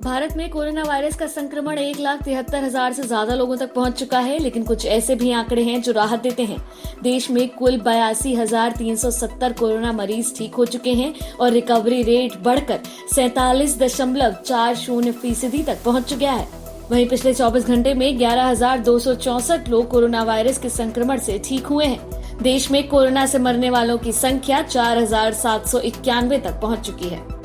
भारत में corona virus का संक्रमण 1,73,000 से ज्यादा लोगों तक पहुंच चुका है, लेकिन कुछ ऐसे भी आंकड़े हैं जो राहत देते हैं। देश में कुल 82,370 कोरोना मरीज ठीक हो चुके हैं और रिकवरी रेट बढ़कर 47.40% तक पहुंच गया है। वहीं पिछले 24 घंटे में 11,264 लोग कोरोना वायरस के संक्रमण से ठीक हुए हैं। देश में कोरोना से मरने वालों की संख्या 4,791 तक पहुंच चुकी है।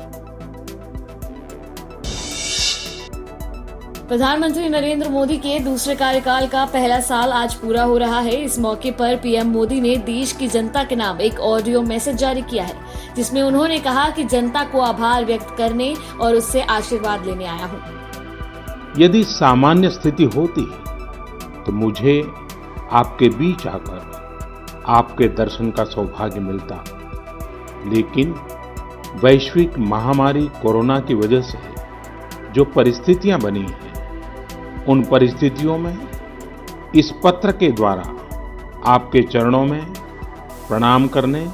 प्रधानमंत्री नरेंद्र मोदी के दूसरे कार्यकाल का पहला साल आज पूरा हो रहा है। इस मौके पर पीएम मोदी ने देश की जनता के नाम एक ऑडियो मैसेज जारी किया है, जिसमें उन्होंने कहा कि जनता को आभार व्यक्त करने और उससे आशीर्वाद लेने आया हूं। यदि सामान्य स्थिति होती तो मुझे आपके बीच आकर आपके दर्शन का सौभाग्य मिलता, लेकिन वैश्विक महामारी कोरोना की वजह से जो परिस्थितियां बनी हैं, उन परिस्थितियों में इस पत्र के द्वारा आपके चरणों में प्रणाम करने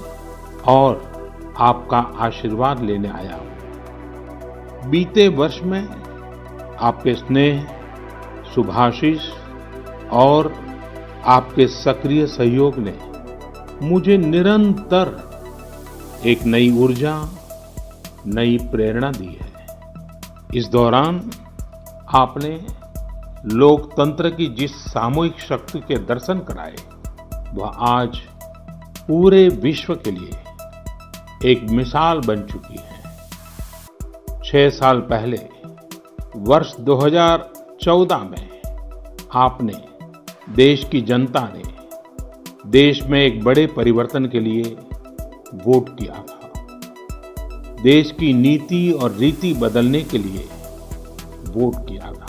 और आपका आशीर्वाद लेने आया हूं। बीते वर्ष में आपके स्नेह, शुभाशीष और आपके सक्रिय सहयोग ने मुझे निरंतर एक नई ऊर्जा, नई प्रेरणा दी है। इस दौरान आपने लोकतंत्र की जिस सामूहिक शक्ति के दर्शन कराए, वह आज पूरे विश्व के लिए एक मिसाल बन चुकी है। 6 साल पहले वर्ष 2014 में आपने, देश की जनता ने देश में एक बड़े परिवर्तन के लिए वोट किया था। देश की नीति और रीति बदलने के लिए वोट किया था।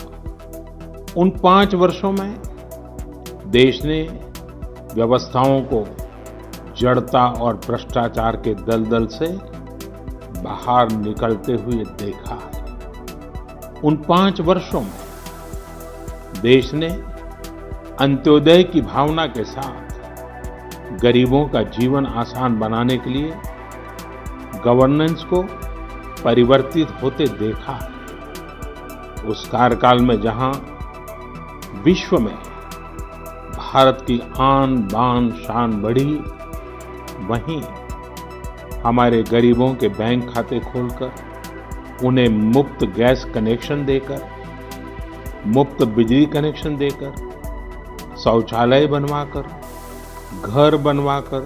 उन 5 वर्षों में देश ने व्यवस्थाओं को जड़ता और भ्रष्टाचार के दलदल से बाहर निकलते हुए देखा है। उन 5 वर्षों में देश ने अंत्योदय की भावना के साथ गरीबों का जीवन आसान बनाने के लिए गवर्नेंस को परिवर्तित होते देखा है। उस कार्यकाल में जहां विश्व में भारत की आन बान शान बढ़ी, वहीं हमारे गरीबों के बैंक खाते खोलकर, उन्हें मुफ्त गैस कनेक्शन देकर, मुफ्त बिजली कनेक्शन देकर, शौचालय बनवाकर, घर बनवाकर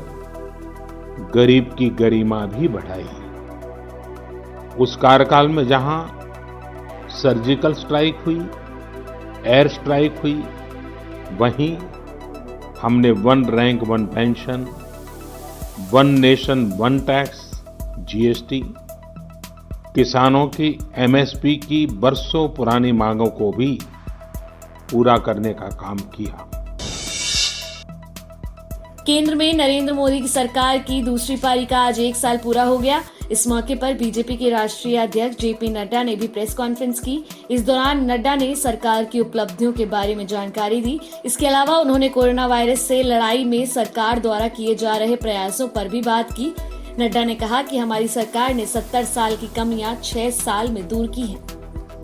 गरीब की गरिमा भी बढ़ाई। उस कार्यकाल में जहां सर्जिकल स्ट्राइक हुई, एयर स्ट्राइक हुई, वहीं हमने 1 rank 1 pension, 1 nation 1 tax, GST, किसानों की एमएसपी की बरसों पुरानी मांगों को भी पूरा करने का काम किया। केंद्र में नरेंद्र मोदी की सरकार की दूसरी पारी का आज 1 साल पूरा हो गया। इस मौके पर बीजेपी के राष्ट्रीय अध्यक्ष जेपी नड्डा ने भी प्रेस कॉन्फ्रेंस की। इस दौरान नड्डा ने सरकार की उपलब्धियों के बारे में जानकारी दी। इसके अलावा उन्होंने कोरोना वायरस से लड़ाई में सरकार द्वारा किए जा रहे प्रयासों पर भी बात की। नड्डा ने कहा कि हमारी सरकार ने 70 साल की कमियां 6 साल में दूर की हैं।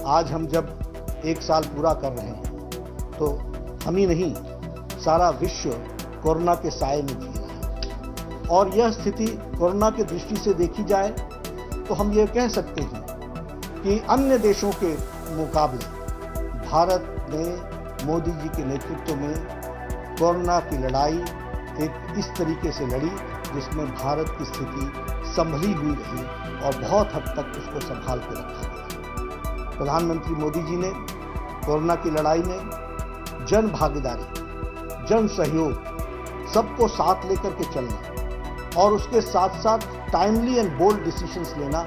आज हम जब 1 साल पूरा कर रहे हैं, तो हम ही नहीं, सारा विश्व कोरोना के साए में जी रहा है। और यह स्थिति कोरोना की दृष्टि से देखी जाए तो हम ये कह सकते हैं कि अन्य देशों के मुकाबले भारत ने मोदी जी के नेतृत्व में कोरोना की लड़ाई एक इस तरीके से लड़ी जिसमें भारत की स्थिति संभली हुई रही और बहुत हद तक उसको संभाल के रखा गया। प्रधानमंत्री मोदी जी ने कोरोना की लड़ाई में जन भागीदारी, जन सहयोग, सबको साथ लेकर के चलना और उसके साथ साथ टाइमली एंड बोल्ड डिसीजंस लेना,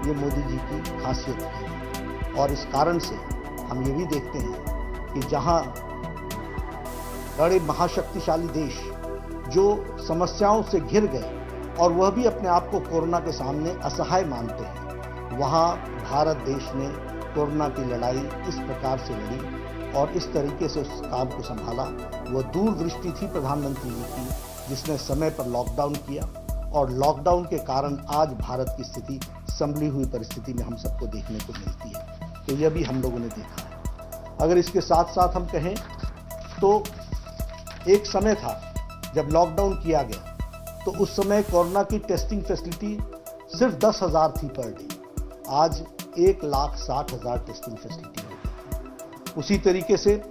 ये मोदी जी की खासियत है। और इस कारण से हम ये भी देखते हैं कि जहां बड़े महाशक्तिशाली देश जो समस्याओं से घिर गए और वह भी अपने आप को कोरोना के सामने असहाय मानते हैं, वहां भारत देश ने कोरोना की लड़ाई इस प्रकार से लड़ी और इस तरीके से उस काम को संभाला। वो दूरदृष्टि थी प्रधानमंत्री जी की, जिसने समय पर लॉकडाउन किया और लॉकडाउन के कारण आज भारत की स्थिति संभली हुई परिस्थिति में हम सबको देखने को मिलती है। तो यह भी हम लोगों ने देखा है। अगर इसके साथ साथ हम कहें तो एक समय था जब लॉकडाउन किया गया, तो उस समय कोरोना की टेस्टिंग फैसिलिटी सिर्फ 10,000 थी पर डे। आज 1,60,000 टेस्टिंग फैसिलिटी हो गई। उसी तरीके से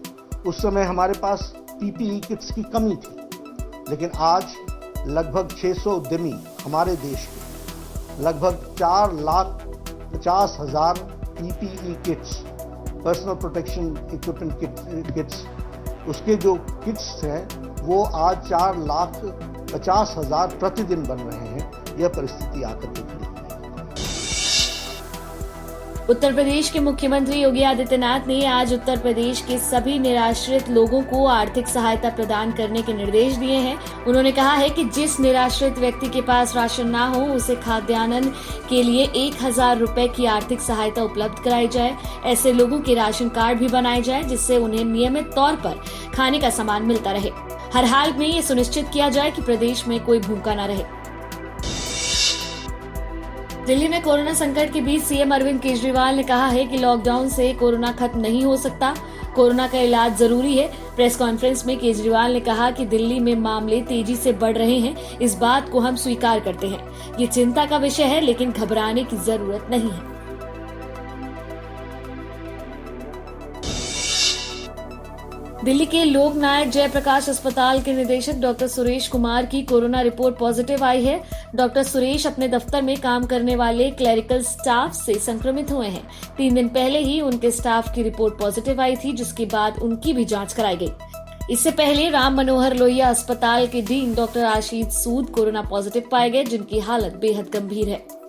उस समय हमारे पास पीपीई किट्स की कमी थी, लेकिन आज लगभग 600 उद्यमी हमारे देश के लगभग 4,50,000 PPE kits, personal protection equipment kits, उसके जो किट्स हैं वो आज 4,50,000 प्रतिदिन बन रहे हैं। यह परिस्थिति आकर के खड़ी है। उत्तर प्रदेश के मुख्यमंत्री योगी आदित्यनाथ ने आज उत्तर प्रदेश के सभी निराश्रित लोगों को आर्थिक सहायता प्रदान करने के निर्देश दिए हैं। उन्होंने कहा है कि जिस निराश्रित व्यक्ति के पास राशन ना हो, उसे खाद्यान्न के लिए 1,000 रुपए की आर्थिक सहायता उपलब्ध कराई जाए। ऐसे लोगों के राशन कार्ड भी बनाए जाए, जिससे उन्हें नियमित तौर पर खाने का सामान मिलता रहे। हर हाल में ये सुनिश्चित किया जाए कि प्रदेश में कोई भूखा न रहे। दिल्ली में कोरोना संकट के बीच सीएम अरविंद केजरीवाल ने कहा है कि लॉकडाउन से कोरोना खत्म नहीं हो सकता, कोरोना का इलाज जरूरी है। प्रेस कॉन्फ्रेंस में केजरीवाल ने कहा कि दिल्ली में मामले तेजी से बढ़ रहे हैं, इस बात को हम स्वीकार करते हैं। ये चिंता का विषय है, लेकिन घबराने की जरूरत नहीं है। दिल्ली के लोकनायक जयप्रकाश अस्पताल के निदेशक डॉक्टर सुरेश कुमार की कोरोना रिपोर्ट पॉजिटिव आई है। डॉक्टर सुरेश अपने दफ्तर में काम करने वाले क्लरिकल स्टाफ से संक्रमित हुए हैं। 3 दिन पहले ही उनके स्टाफ की रिपोर्ट पॉजिटिव आई थी, जिसके बाद उनकी भी जांच कराई गई। इससे पहले राम मनोहर लोहिया अस्पताल के डीन डॉक्टर आशीष सूद कोरोना पॉजिटिव पाए गए, जिनकी हालत बेहद गंभीर है।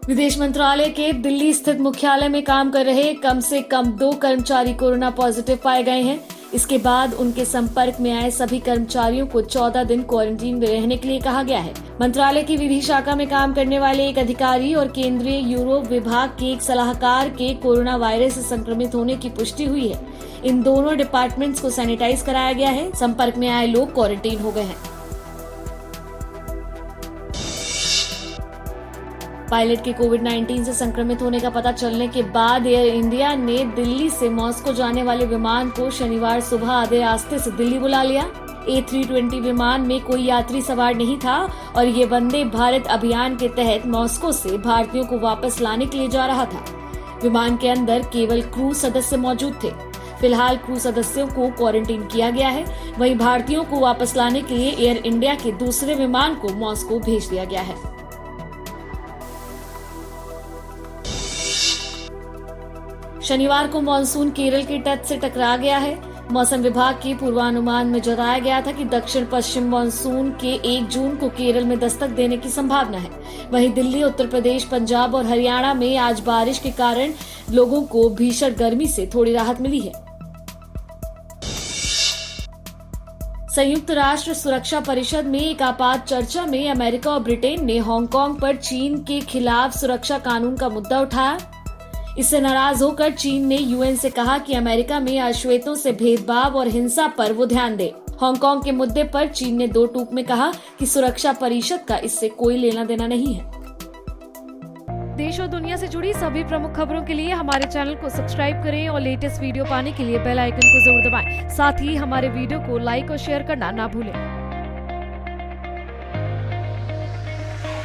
विदेश मंत्रालय के दिल्ली स्थित मुख्यालय में काम कर रहे कम से कम 2 कर्मचारी कोरोना पॉजिटिव पाए गए हैं। इसके बाद उनके संपर्क में आए सभी कर्मचारियों को 14 दिन क्वारंटीन में रहने के लिए कहा गया है। मंत्रालय की विधि शाखा में काम करने वाले एक अधिकारी और केंद्रीय यूरोप विभाग के एक सलाहकार के कोरोना वायरस से संक्रमित होने की पुष्टि हुई है। इन दोनों डिपार्टमेंट्स को सैनिटाइज कराया गया है। संपर्क में आए लोग क्वारंटीन हो गए हैं। पायलट के कोविड-19 से संक्रमित होने का पता चलने के बाद एयर इंडिया ने दिल्ली से मॉस्को जाने वाले विमान को शनिवार सुबह आधे रास्ते से दिल्ली बुला लिया। A320 विमान में कोई यात्री सवार नहीं था और ये वंदे भारत अभियान के तहत मॉस्को से भारतीयों को वापस लाने के लिए जा रहा था। विमान के अंदर केवल क्रू सदस्य मौजूद थे। फिलहाल क्रू सदस्यों को क्वारंटीन किया गया है। वहीं भारतीयों को वापस लाने के लिए एयर इंडिया के दूसरे विमान को मॉस्को भेज दिया गया है। शनिवार को मानसून केरल के तट से टकरा गया है। मौसम विभाग के पूर्वानुमान में जताया गया था कि दक्षिण पश्चिम मानसून के 1 जून को केरल में दस्तक देने की संभावना है। वहीं दिल्ली, उत्तर प्रदेश, पंजाब और हरियाणा में आज बारिश के कारण लोगों को भीषण गर्मी से थोड़ी राहत मिली है। संयुक्त राष्ट्र सुरक्षा परिषद में एक आपात चर्चा में अमेरिका और ब्रिटेन ने हांगकांग पर चीन के खिलाफ सुरक्षा कानून का मुद्दा उठाया। इससे नाराज होकर चीन ने यूएन से कहा कि अमेरिका में अश्वेतों से भेदभाव और हिंसा पर वो ध्यान दे। हांगकांग के मुद्दे पर चीन ने 2 टूक में कहा कि सुरक्षा परिषद का इससे कोई लेना देना नहीं है। देश और दुनिया से जुड़ी सभी प्रमुख खबरों के लिए हमारे चैनल को सब्सक्राइब करें और लेटेस्ट वीडियो पाने के लिए बेल आइकन को जरूर दबाएं। साथ ही हमारे वीडियो को लाइक और शेयर करना ना भूलें।